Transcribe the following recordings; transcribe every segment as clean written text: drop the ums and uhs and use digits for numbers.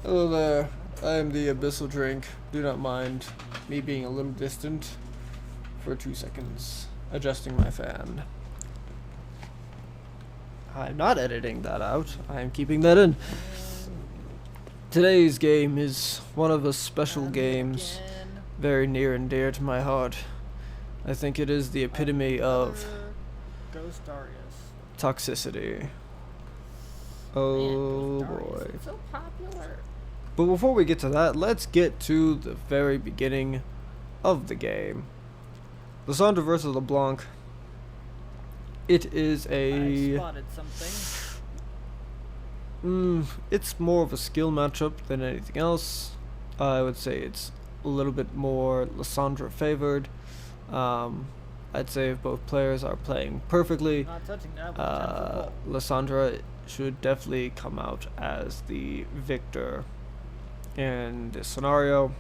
Hello there. I am the Abyssal Drink. Do not mind me being a little distant for 2 seconds. Adjusting my fan. I'm not editing that out. I am keeping that in. Today's game is one of the special games very near and dear to my heart. I think it is the epitome of Ghost Darius. toxicity. Oh Man, Ghost Darius, boy. it's so popular. But before we get to that, let's get to the very beginning of the game. Lissandra versus Leblanc. It is I spotted something. It's more of a skill matchup than anything else. I would say it's a little bit more Lissandra favored. I'd say if both players are playing perfectly, Not touching that with Lissandra should definitely come out as the victor in this scenario.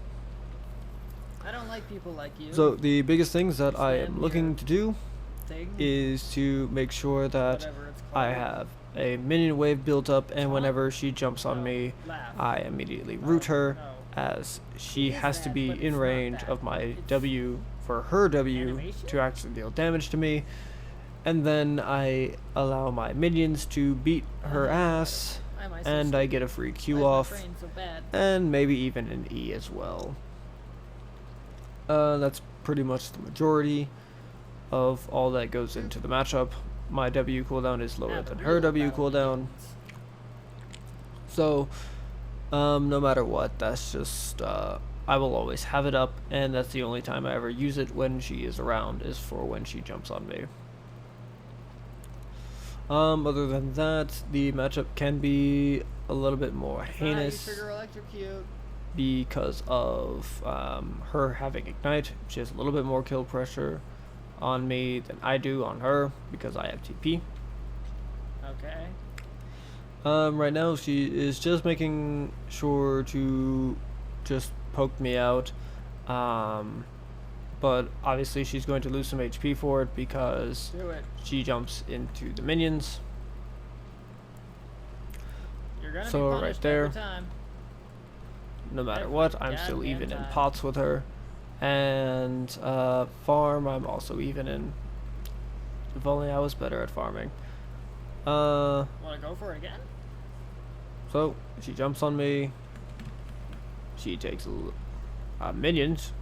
I don't like people like you. So the biggest things that I Slam am looking your to do thing, is to make sure that whatever it's I called. have a minion wave built up, and Taunt? whenever she jumps on No, me, laugh. I immediately No, root her, no. as she It is has to that, be but in it's not range that. of my It's W for her W animation? to actually deal damage to me, and then I allow my minions to beat her ass, Why am I so and I stupid? get a free Why Q is my off, brain so bad? and maybe even an E as well. That's pretty much the majority of all that goes into the matchup. My W cooldown is lower Now the than her real W battle cooldown, begins. so no matter what, that's just I will always have it up, and that's the only time I ever use it when she is around, is for when she jumps on me. Other than that, the matchup can be a little bit more heinous Trigger electrocute. because of her having ignite. She has a little bit more kill pressure on me than I do on her because I have TP. Okay. Right now she is just making sure to just poke me out. But obviously she's going to lose some HP for it because Do it. she jumps into the minions. You're gonna So be right punished there, every time. no matter Every what, I'm still goddamn even in time. pots with her. And farm, I'm also even in. If only I was better at farming. Wanna go for it again? So she jumps on me. She takes minions.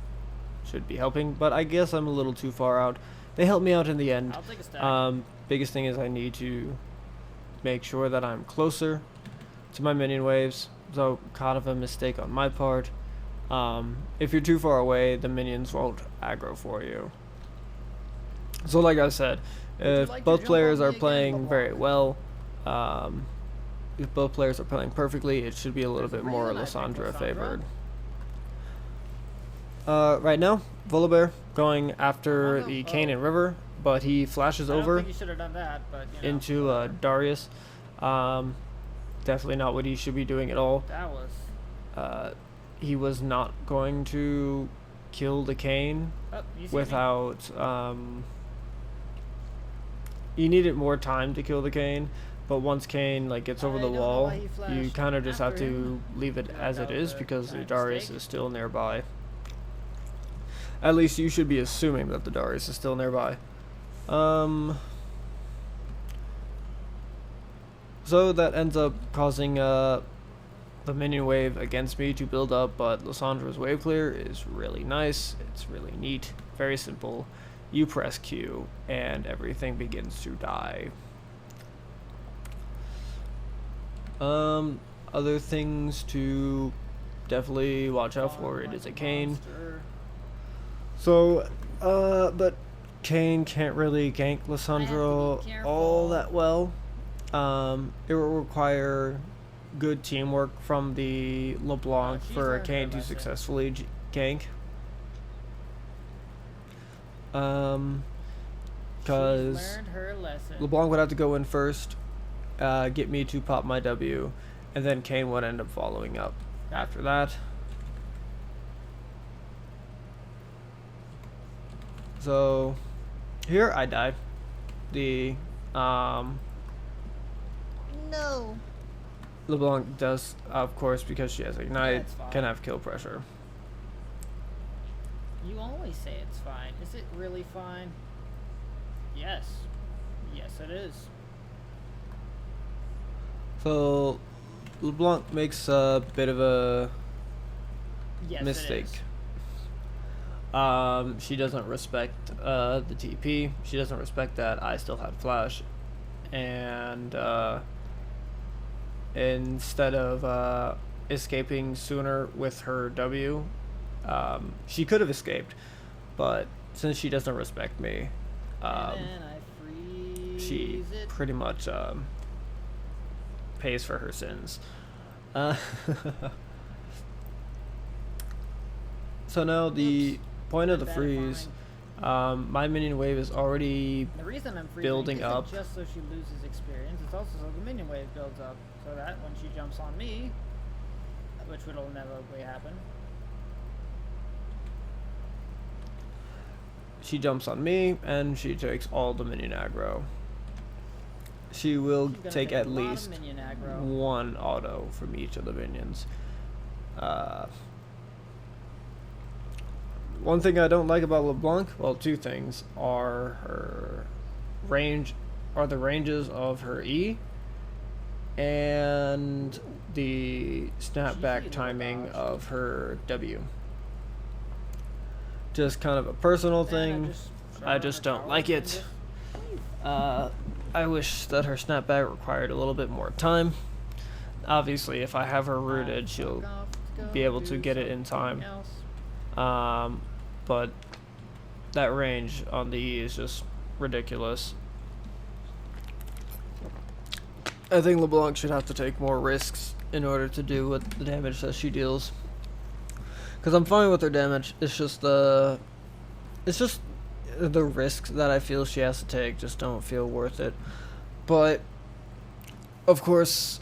Should be helping, but I guess I'm a little too far out. They helped me out in the end. I'll take a stack. Biggest thing is I need to make sure that I'm closer to my minion waves. So kind of a mistake on my part. If you're too far away, the minions won't aggro for you. So like I said, if like to both jump players on me are again, playing Leblanc? very well, if both players are playing perfectly, it should be a little There's a bit more reason I picked Lissandra Lissandra. favored. Right now, Volibear going after Oh, the oh. Cane and River, but he flashes I don't over think you should have done that, but you know, into whatever. Darius. Definitely not what he should be doing at all. That was. He was not going to kill the Cane Oh, you see me? without. He needed more time to kill the Cane, but once Cane gets over I the don't know wall, why he you flashed kind of just have after to him. leave it Yeah, as that it was is a because the giant Darius mistake. is still nearby. At least you should be assuming that the Darius is still nearby. So that ends up causing the minion wave against me to build up, but Lissandra's wave clear is really nice. It's really neat, very simple. You press Q and everything begins to die. Other things to definitely watch out for, it is a Cane. Monster. So, but Cane can't really gank Lissandra careful. all that well. It will require good teamwork from the LeBlanc she's for a learned her Cane to lesson. successfully gank. She's Because learned her lesson. LeBlanc would have to go in first, get me to pop my W, and then Cane would end up following up after that. So here I die. The No. LeBlanc does, of course, because she has Ignite, it's fine. can have kill pressure. You always say it's fine. Is it really fine? Yes. Yes, it is. So, LeBlanc makes a bit of a Yes, mistake. It is. She doesn't respect the TP. She doesn't respect that I still had flash, and instead of escaping sooner with her W, she could have escaped, but since she doesn't respect me, And then I freeze she it. pretty much pays for her sins. So now the Oops. point of the Bad freeze, fine. my minion wave is already The reason I'm freezing building isn't up. just so she loses experience, it's also so the minion wave builds up, so that when she jumps on me, which would inevitably happen. She jumps on me and she takes all the minion aggro. She will She's gonna take at a lot of least minion aggro. one auto from each of the minions. One thing I don't like about LeBlanc, well, two things, are her range, are the ranges of her E, and the snapback Cheeky timing dodge. of her W. Just kind of a personal thing. I just don't like it. I wish that her snapback required a little bit more time. Obviously, if I have her rooted, she'll be able to get it in time. But that range on the E is just ridiculous. I think LeBlanc should have to take more risks in order to do what the damage that she deals. Because I'm fine with her damage. It's just the risks that I feel she has to take just don't feel worth it. But of course,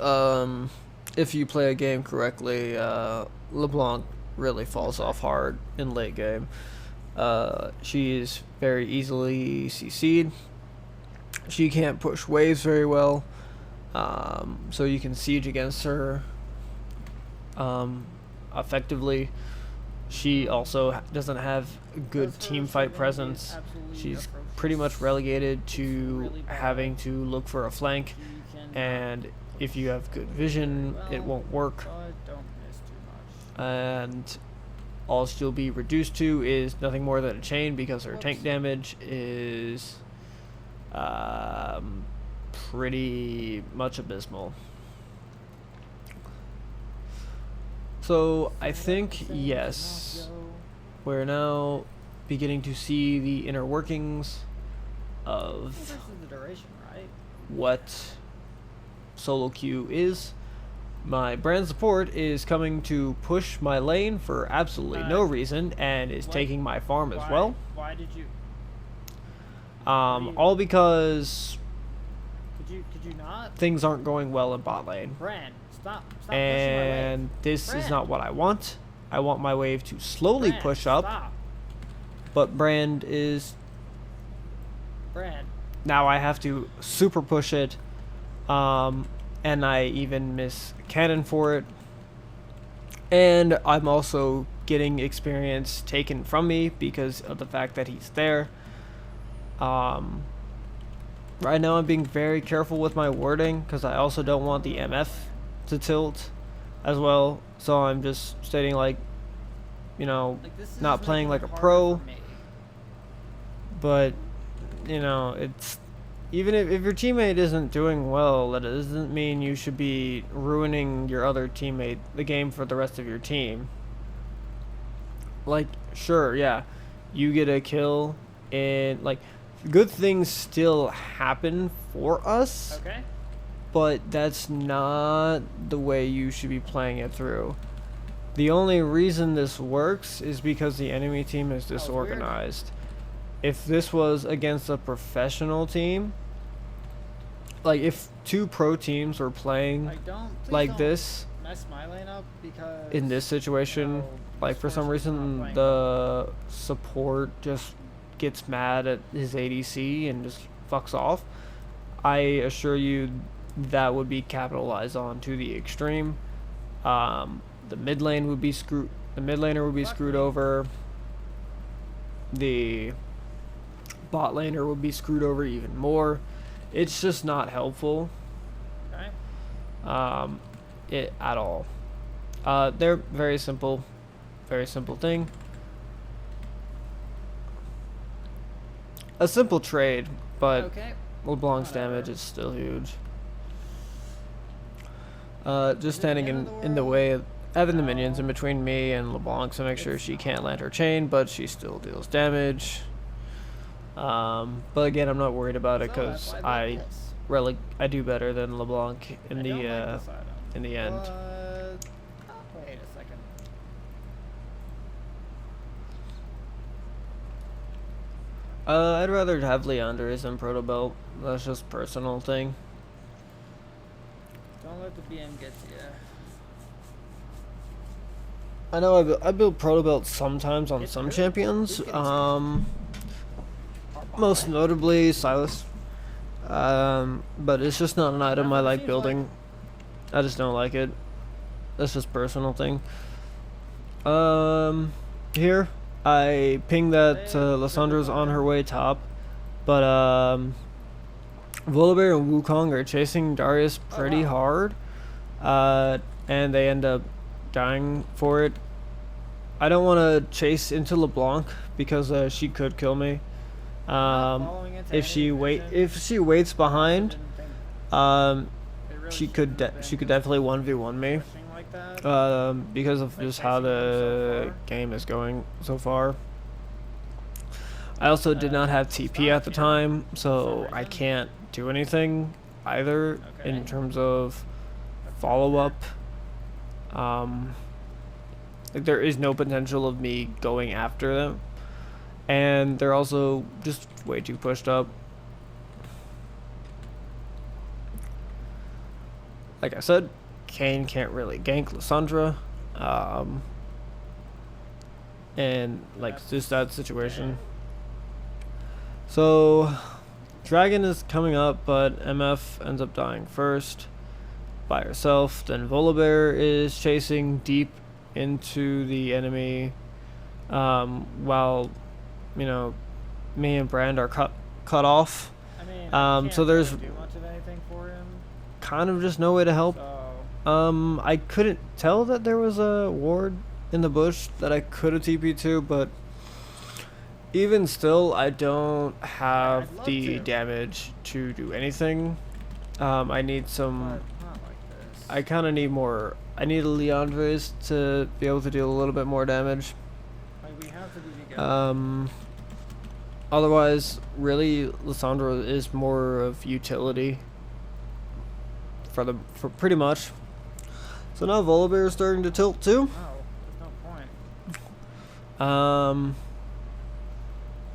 if you play a game correctly, LeBlanc really falls off hard in late game. She is very easily CC'd. She can't push waves very well, so you can siege against her effectively. She also doesn't have good team fight presence. She's pretty much relegated to having to look for a flank, and if you have good vision, it won't work. And all she'll be reduced to is nothing more than a chain, because her tank damage is pretty much abysmal. So I think, yes, we're now beginning to see the inner workings of what solo queue is. My brand support is coming to push my lane for absolutely no reason, and is taking my farm as well. Why did you? All because Could you not? things aren't going well in bot lane. Brand, stop pushing my And wave. this is Brand. not what I want. I want my wave to slowly Brand, push up, Stop. but Brand is... Brand. Now I have to super push it, and I even miss cannon for it. And I'm also getting experience taken from me because of the fact that he's there. Right now I'm being very careful with my wording, because I also don't want the MF to tilt as well. So I'm just stating, like, you know, Like, this is not playing making like a it pro. harder for me. But, you know, it's... Even if your teammate isn't doing well, that doesn't mean you should be ruining your other teammate, the game for the rest of your team. Like, sure, yeah, you get a kill, and, like, good things still happen for us, Okay. but that's not the way you should be playing it through. The only reason this works is because the enemy team is weird. disorganized. If this was against a professional team, like if two pro teams were playing Like, please like don't this mess my lane up, because in this situation, you know, like this for some person's not reason playing the support just gets mad at his ADC and just fucks off, I assure you that would be capitalized on to the extreme. The mid lane would be screwed. The mid laner would be screwed over. The bot laner would be screwed over even more. It's just not helpful. Okay. It at all. They're very simple thing. A simple trade, but Okay. LeBlanc's Whatever. damage is still huge. Just standing in the way of having the minions in between me and LeBlanc to make sure she can't land her chain, but she still deals damage. But again, I'm not worried about it So because that's why I did this. I do better than LeBlanc in I the don't like this item. in the end. Wait a second. I'd rather have Leandres than Proto Belt. That's just personal thing. Don't let the BM get to you. I know I build Proto Belt sometimes on It's some good. champions. Who can Most notably Silas. But it's just not an item I like building. I just don't like it. That's just personal thing. Here I ping that Lissandra's on her way top, but Volibear and Wukong are chasing Darius pretty hard, and they end up dying for it. I don't want to chase into LeBlanc because she could kill me. If she waits behind, she could definitely 1v1 me. Because of just how the game is going so far. I also did not have TP at the time, so I can't do anything either in terms of follow-up. Like there is no potential of me going after them, and they're also just way too pushed up. Like I said, Kane can't really gank Lissandra, and like just that situation. So Dragon is coming up, but MF ends up dying first by herself. Then Volibear is chasing deep into the enemy, while me and Brand are cut off. I mean, So there's do much of anything for him. kind of just no way to help. So I couldn't tell that there was a ward in the bush that I could have TP'd to, but even still, I don't have I'd love the to. damage to do anything. I need some. but not like this. I kind of need more. I need a Leandres to be able to deal a little bit more damage. Like, we have to be together. Otherwise, really, Lissandra is more of utility for pretty much. So now Volibear is starting to tilt too. No, there's no point.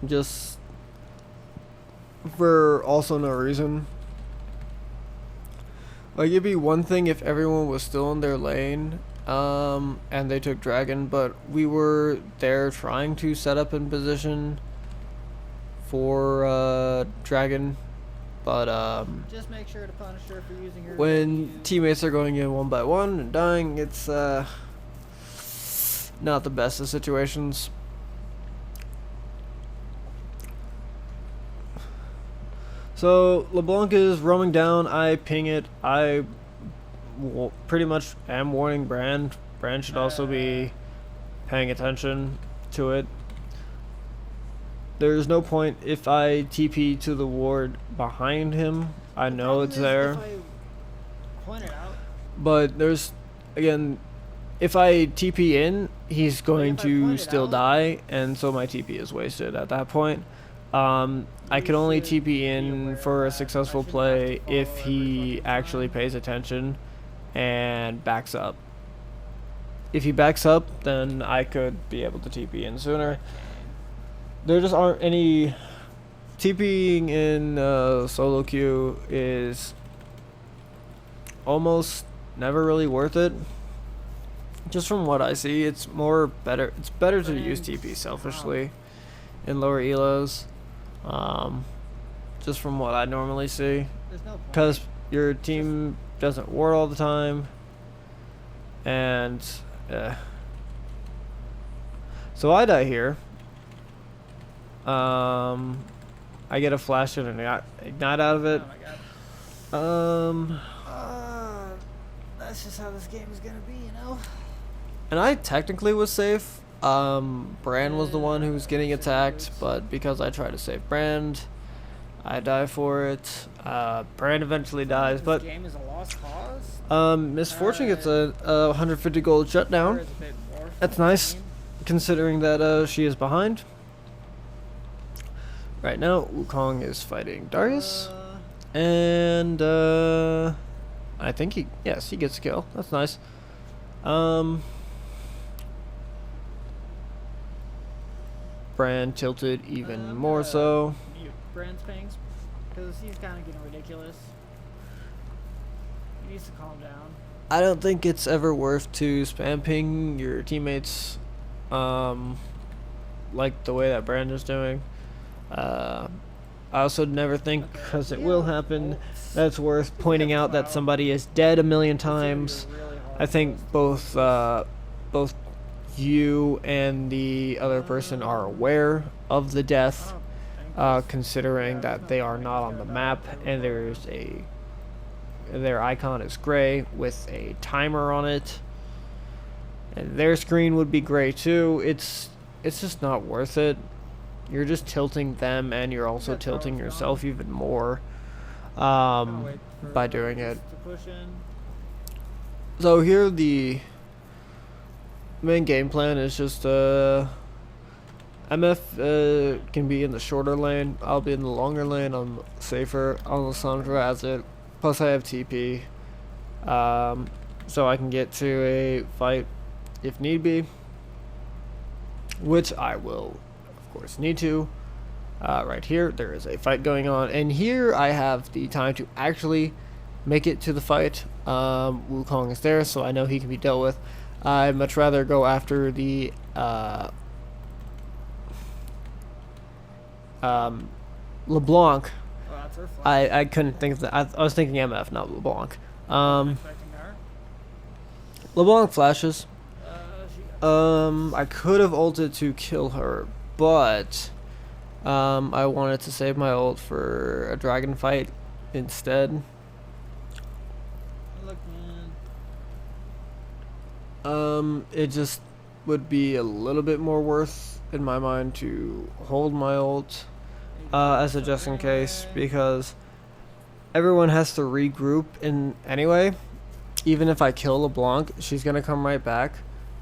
Just for also no reason. Like it'd be one thing if everyone was still in their lane, and they took Dragon, but we were there trying to set up in position for Dragon, but Just make sure to punish her for using her. when teammates are going in one by one and dying, it's not the best of situations. So LeBlanc is roaming down. I ping it. I pretty much am warning Brand. Brand should also be paying attention to it. There's no point if I TP to the ward behind him. I know it's there. If I point it out, But there's, again, if I TP in, he's going if I point to it still out- die, and so my TP is wasted at that point. I can only should TP be in aware for a of that. I successful shouldn't play have to if follow he every fucking actually time. pays attention and backs up. If he backs up, then I could be able to TP in sooner. There just aren't any. TPing in solo queue is almost never really worth it. Just from what I see, it's better to use TP selfishly in lower elos. Just from what I normally see, there's no point. because your team doesn't ward all the time, and so I die here. I get a flash and an ignite out of it. Oh my god. That's just how this game is gonna be, you know? And I technically was safe. Brand was the one who was getting attacked, but because I tried to save Brand, I die for it. Brand eventually dies, This but game is a lost cause. Misfortune gets a 150 gold There shutdown. is a bit more That's for the nice, team. considering that she is behind. Right now, Wukong is fighting Darius, and I think he gets a kill. That's nice. Brand tilted even more so. Mute Brand's pings because he's kind of getting ridiculous. He needs to calm down. I don't think it's ever worth to spam ping your teammates, like the way that Brand is doing. I also never think, because it will happen, that it's worth pointing out that somebody is dead a million times. I think both you and the other person are aware of the death, considering that they are not on the map and their icon is gray with a timer on it, and their screen would be gray too. It's just not worth it. You're just tilting them, and you're also tilting yourself even more by doing it. So here the main game plan is just MF can be in the shorter lane. I'll be in the longer lane. I'm safer on Lissandra as it. Plus I have TP, so I can get to a fight if need be, which I will of course need to. Right here there is a fight going on, and here I have the time to actually make it to the fight. Wukong is there, so I know he can be dealt with. I'd much rather go after the LeBlanc. I couldn't think of that. I was thinking MF, not LeBlanc. LeBlanc flashes. I could have ulted to kill her, but I wanted to save my ult for a dragon fight instead. Look, man. It just would be a little bit more worth in my mind to hold my ult as a just in case, because everyone has to regroup in anyway. Even if I kill LeBlanc, she's gonna come right back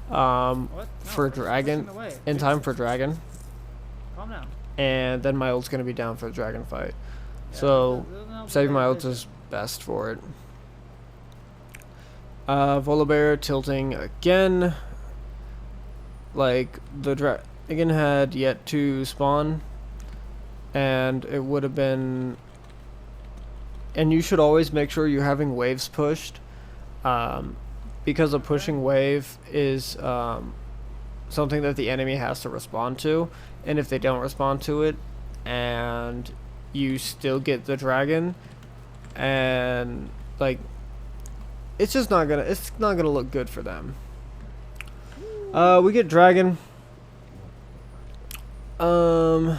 for dragon in time for dragon, Calm down. and then my ult's gonna be down for the dragon fight. Yeah, So no saving my ult vision. is best for it. Volibear tilting again. Like the dragon had yet to spawn, and it would have been. And you should always make sure you're having waves pushed, because a pushing wave is something that the enemy has to respond to, and if they don't respond to it, and you still get the dragon, and like, it's just not gonna look good for them. We get dragon. Can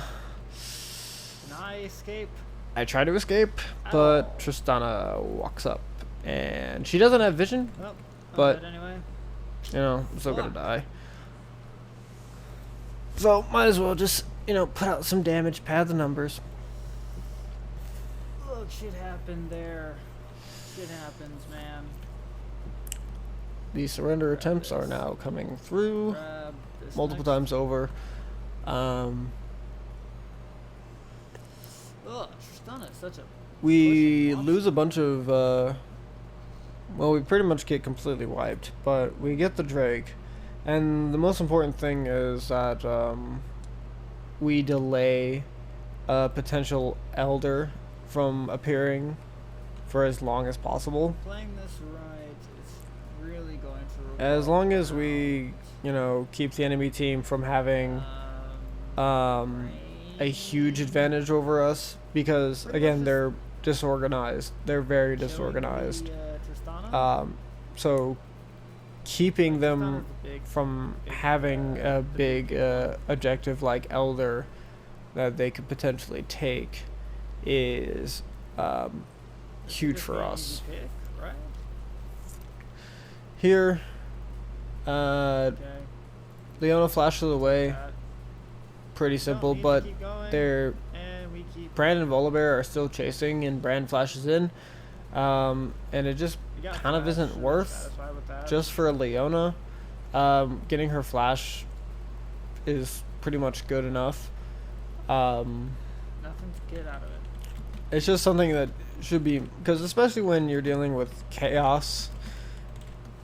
I escape? I try to escape, but Ow. Tristana walks up, and she doesn't have vision. Well, I'm But- dead anyway. You know, I'm still gonna Fuck. die. So might as well just, put out some damage, pad the numbers. Look, shit happened there. Shit happens, man. The surrender attempts are now coming through Grab this multiple next- times over. Ugh, Tristana is such a. We Pushing lose a bunch of, well, we pretty much get completely wiped, but we get the Drake. And the most important thing is that we delay a potential Elder from appearing for as long as possible. Playing this right is really going to. As revolve long as we, around, keep the enemy team from having a brain. huge advantage over us, because again, they're disorganized. They're very Killing disorganized. The, Tristana? So keeping them Tristana's a big, from big, having a the big objective like Elder that they could potentially take is huge Just for an us. easy pick, right? Here, Okay. Leona flashes away. That- Pretty we don't simple, need to but keep going, they're and we keep. Brand and Volibear are still chasing, and Brand flashes in, and it just We got kind of flash, isn't so we're worth satisfied with that. just for Leona. Getting her flash is pretty much good enough. Nothing to get out of it. It's just something that should be, because especially when you're dealing with chaos,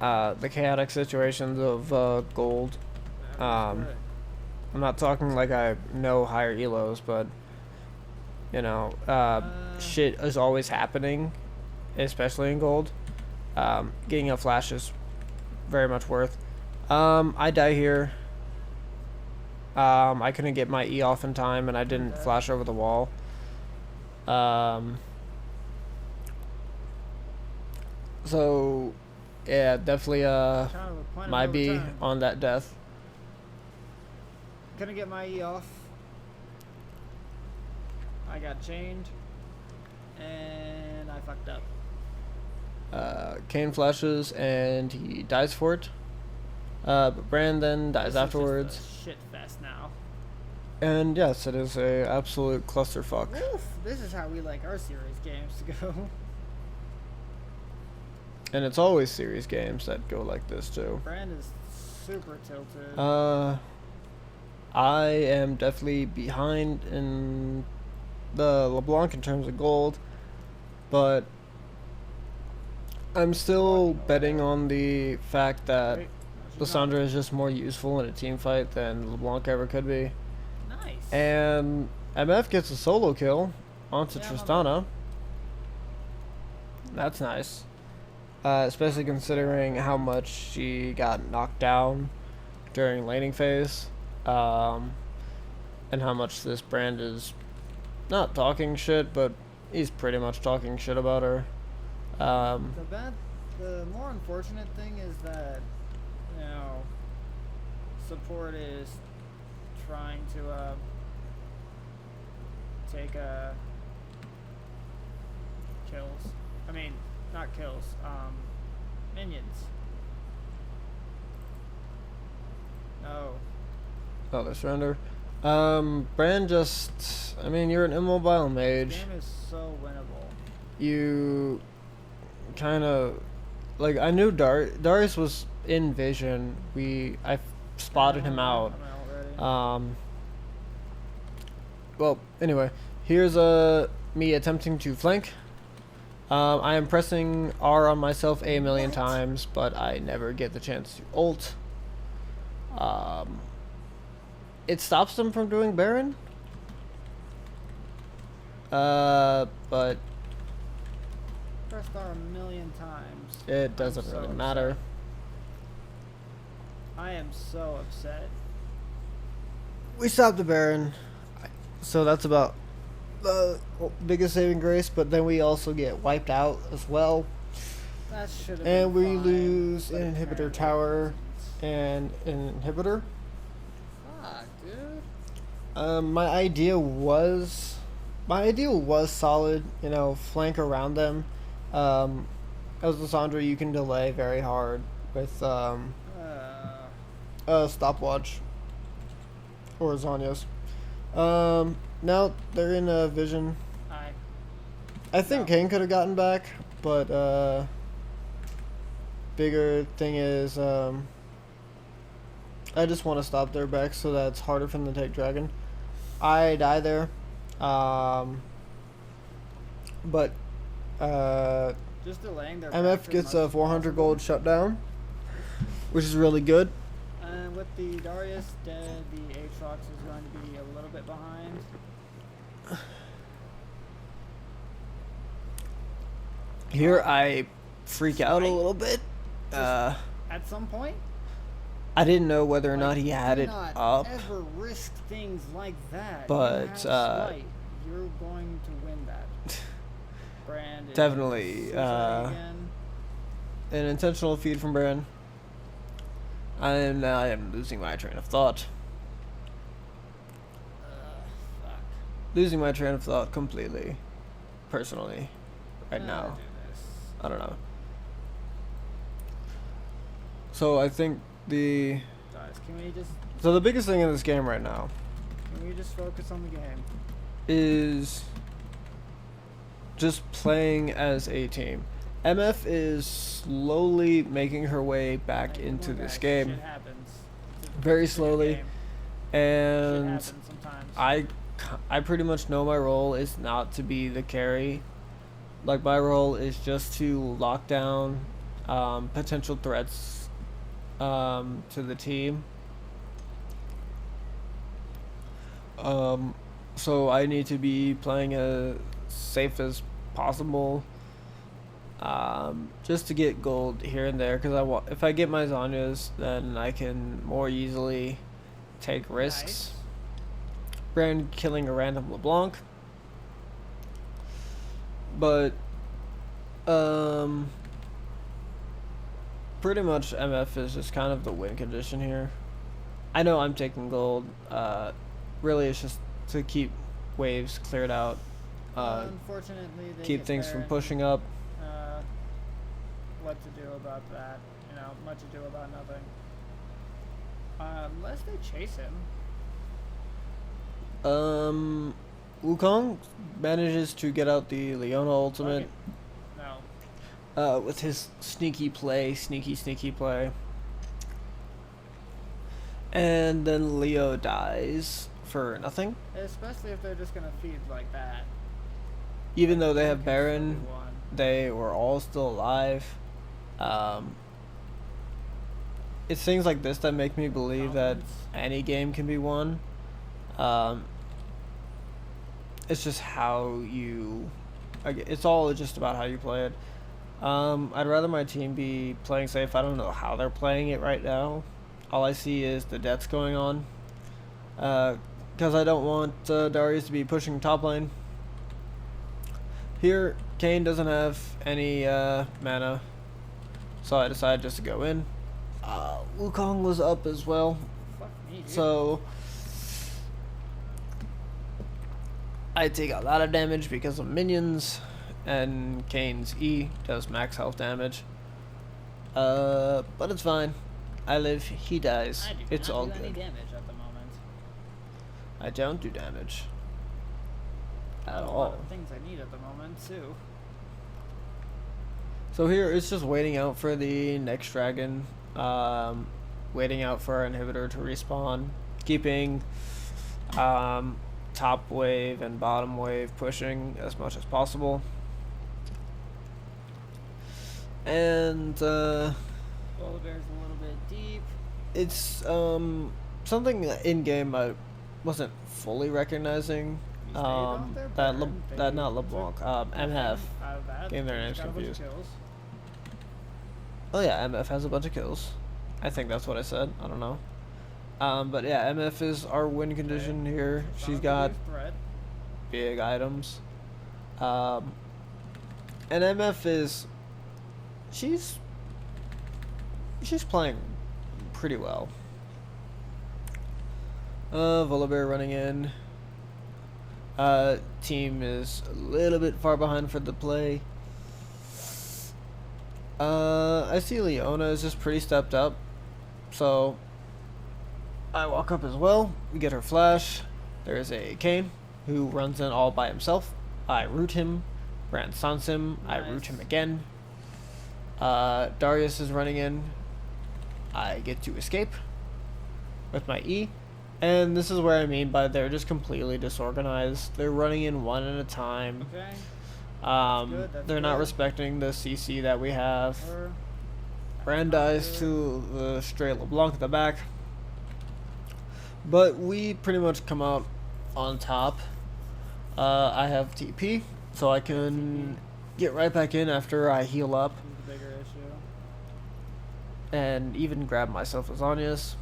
the chaotic situations of gold. That was Um, good. I'm not talking like I know higher elos, but you know, shit is always happening, especially in gold. Getting a flash is very much worth. I die here. I couldn't get my E off in time, and I didn't Okay. flash over the wall. So, yeah, definitely Kind of a point of might no be return. on that death. Gonna get my E off. I got chained, and I fucked up. Kane flashes, and he dies for it. But Bran then dies This afterwards. is just a shit fest now. And yes, it is a absolute clusterfuck. Oof, this is how we like our series games to go. And it's always series games that go like this too. Brand is super tilted. I am definitely behind in the LeBlanc in terms of gold, but I'm still betting on the fact that Wait, no, she's not. Lissandra is just more useful in a team fight than LeBlanc ever could be. Nice. And MF gets a solo kill onto Yeah, Tristana. That's nice. Especially considering how much she got knocked down during laning phase. And how much this Brand is not talking shit, but he's pretty much talking shit about her. The more unfortunate thing is that, you know, support is trying to take kills. I mean, not kills. Minions. No. Oh, they surrender. Brand just, I mean, you're an immobile This mage. game is so winnable. You kind of, like, I knew Darius was in vision. I spotted him out. I'm already. Well, anyway, here's me attempting to flank. I am pressing R on myself a million times, but I never get the chance to ult. It stops them from doing Baron. But Pressed R a million times. it doesn't so really upset. matter. I am so upset. We stopped the Baron, so that's about the biggest saving grace, but then we also get wiped out as well. That should have And been we fine, lose but an inhibitor apparently it tower wasn't. and an inhibitor. Fuck, dude. My idea was solid, you know, flank around them. As Lissandra, you can delay very hard with stopwatch or Zanya's. Now they're in vision. I think No. Kane could have gotten back, but bigger thing is I just want to stop their back so that it's harder for them to take dragon. I die there, but Just delaying their MF back gets as a much as 400 possible. gold shutdown, which is really good. And with the Darius dead, the Aatrox is going to be a little bit behind. Here I freak out a Right. little bit. At some point, I didn't know whether or like, not he had do it not up. ever risk things like that. But, you have slight. You're going to win that. Brand is Definitely, suiciding again. an intentional feed from Brand. I am losing my train of thought. Fuck. Losing my train of thought completely. Personally. Right now. Do this. I don't know. So I think Guys, so the biggest thing in this game right now can we just focus on the game? is just playing as a team. MF is slowly making her way back Like, into come on, this guys, game. Shit happens. Very It's a video slowly. game. Shit And happens sometimes. I pretty much know my role is not to be the carry. Like, my role is just to lock down potential threats to the team. So I need to be playing as safe as possible, just to get gold here and there. Because if I get my Zanyas, then I can more easily take risks. Nice. Brand killing a random Leblanc, but pretty much MF is just kind of the win condition here. I know I'm taking gold. Really, it's just to keep waves cleared out. Unfortunately, they Keep get things from Baron. pushing up. What to do about that? You know, much ado about nothing. Unless they chase him. Wukong manages to get out the Leona ultimate No. with his sneaky play, sneaky play. And then Leo dies for nothing. Especially if they're just gonna feed like that. Even though they They have can Baron, still be won. they were all still alive. It's things like this that make me believe that Confidence. any game can be won. It's just how you... It's all just about how you play it. I'd rather my team be playing safe. I don't know how they're playing it right now. All I see is the deaths going on. Because I don't want Darius to be pushing top lane. Here, Kayn doesn't have any mana, so I decided just to go in. Wukong was up as well, Fuck me, dude. so I take a lot of damage because of minions, and Kayn's E does max health damage. But it's fine. I live, he dies. I do It's not all do any good. damage at the moment. I don't do damage I at have a lot all. of things I need at the moment too. So here it's just waiting out for the next dragon, waiting out for our inhibitor to respawn, keeping top wave and bottom wave pushing as much as possible. And Polar bear's a little bit deep. it's something in game I wasn't fully recognizing. He stayed on their That Baron. that They not took LeBlanc, MF. out of that. Getting their They names got a bunch of confused. kills. Oh yeah, MF has a bunch of kills. I think that's what I said. I don't know. But yeah, MF is our win condition here. It's She's not got the biggest threat. big items. And MF is she's playing pretty well. Volibear running in. Team is a little bit far behind for the play. I see Leona is just pretty stepped up, so I walk up as well. We get her flash. There's a Kayn who runs in all by himself. I root him. Brand stuns him. I root him Nice. again. Darius is running in. I get to escape with my E. And this is where I mean by they're just completely disorganized. They're running in one at a time. Okay. They're that's not good. respecting the CC that we have. Her. Brand dies to the straight LeBlanc at the back. But we pretty much come out on top. I have TP, so I can get right back in after I heal up Who's the bigger issue? and even grab myself as Anya's.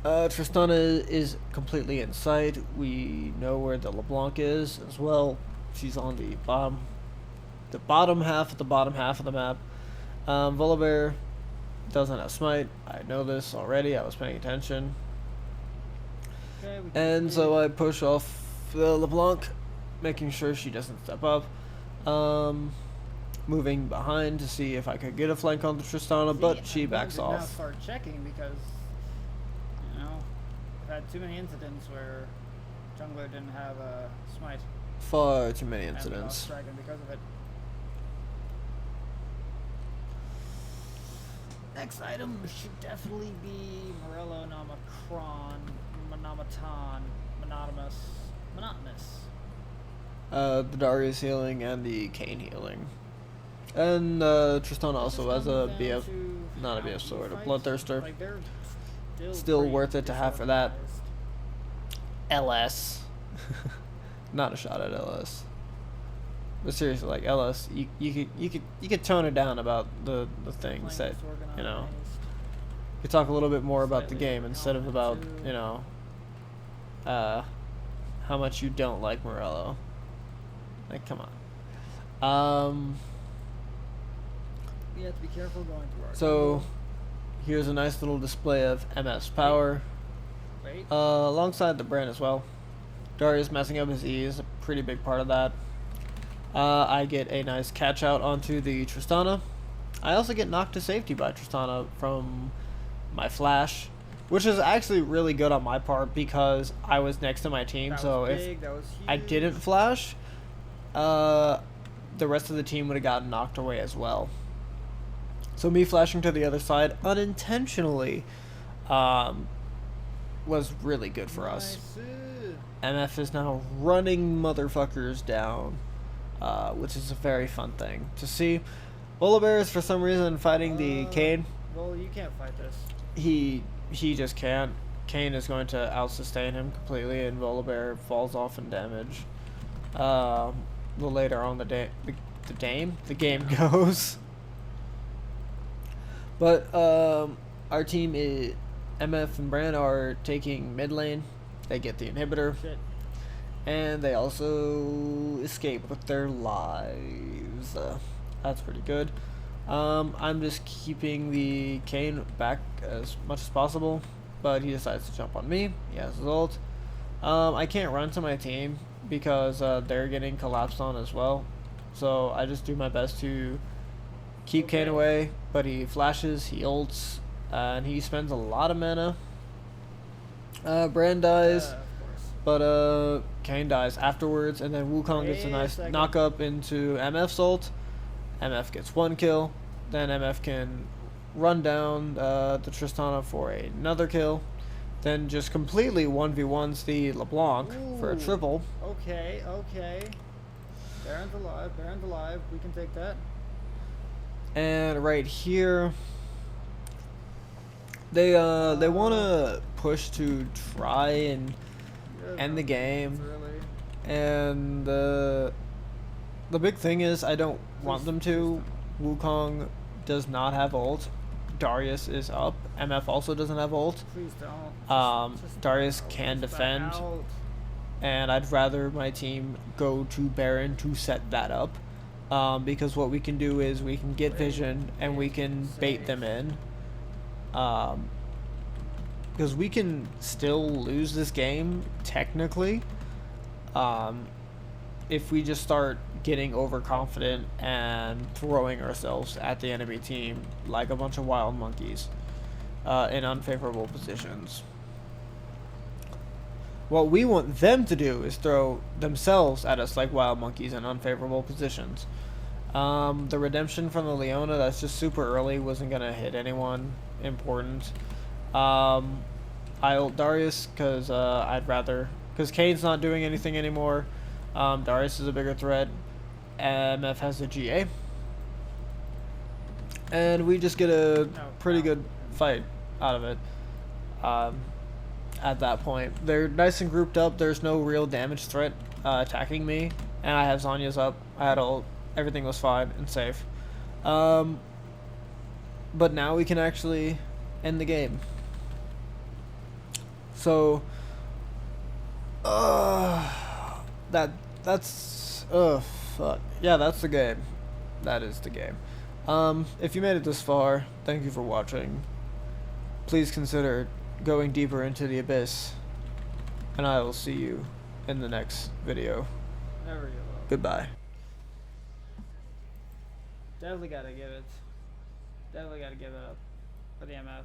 Tristana is completely in sight. We know where the LeBlanc is as well. She's on the bottom half of the bottom half of the map. Volibear doesn't have smite. I know this already. I was paying attention. Okay, we can And see. so I push off the LeBlanc, making sure she doesn't step up. Moving behind to see if I could get a flank on the Tristana, See, but she I'm going backs to now off. start checking because, you know, I've had too many incidents where jungler didn't have a smite. Far too many And we incidents. lost dragon because of it. Next item should definitely be Morello Namacron, Monotonous. The Darius healing and the Kayn healing. And Tristana also has a BF, not a BF sword, a Bloodthirster. Like they're Still pretty worth it to have for that. disorganized. LS. Not a shot at LS. But seriously, like LS, you could tone it down about the things Playing that, you know. disorganized. You could talk a little bit more about the Slightly game instead of about, overconfident, you know, how much you don't like Morello. Like, come on. We have to be careful going through our So here's a nice little display of MS power. Wait. Alongside the brand as well. Darius messing up his E is a pretty big part of that. I get a nice catch out onto the Tristana. I also get knocked to safety by Tristana from my flash, which is actually really good on my part because I was next to my team. That So was if big, that was huge. I didn't flash, the rest of the team would have gotten knocked away as well. So me flashing to the other side unintentionally was really good for us. MF is now running motherfuckers down, which is a very fun thing to see. Volibear is for some reason fighting the Kayn. Well, you can't fight this. He just can't. Kayn is going to out-sustain him completely, and Volibear falls off in damage. A little later on the game goes. But our team is MF and Bran are taking mid lane. They get the inhibitor. Shit. And they also escape with their lives. That's pretty good. I'm just keeping the Kayn back as much as possible, but he decides to jump on me. He has his ult. I can't run to my team because they're getting collapsed on as well. So I just do my best to keep Kayn away, but he flashes, he ults, and he spends a lot of mana. Bran dies. Of course. But Kayn dies afterwards, and then Wukong gets a Wait a nice second. knock up into MF's ult. MF gets one kill. Then MF can run down the Tristana for another kill. Then just completely 1v1s the LeBlanc for a Ooh. triple. Okay. Baron's alive. We can take that. And right here, they want to push to try and end the game. Really. And the big thing is I don't want them to. Wukong does not have ult. Darius is up. MF also doesn't have ult. Please don't. Just Darius back can out. defend. Back out. And I'd rather my team go to Baron to set that up. Because what we can do is we can get vision and we can bait them in. Because we can still lose this game, technically, if we just start getting overconfident and throwing ourselves at the enemy team like a bunch of wild monkeys in unfavorable positions. What we want them to do is throw themselves at us like wild monkeys in unfavorable positions. The redemption from the Leona, that's just super early, wasn't going to hit anyone important. I ult Darius because I'd rather... Because Kane's not doing anything anymore. Darius is a bigger threat. MF has a GA. And we just get a pretty good fight out of it. At that point, they're nice and grouped up. There's no real damage threat attacking me, and I have Zhonya's up. I had ult. Everything was fine and safe. But now we can actually end the game. So that that's fuck. Yeah, that's the game. That is the game. If you made it this far, thank you for watching. Please consider going deeper into the abyss, and I will see you in the next video. Never give up. Goodbye. Definitely gotta give it. Definitely gotta give it up for the MF.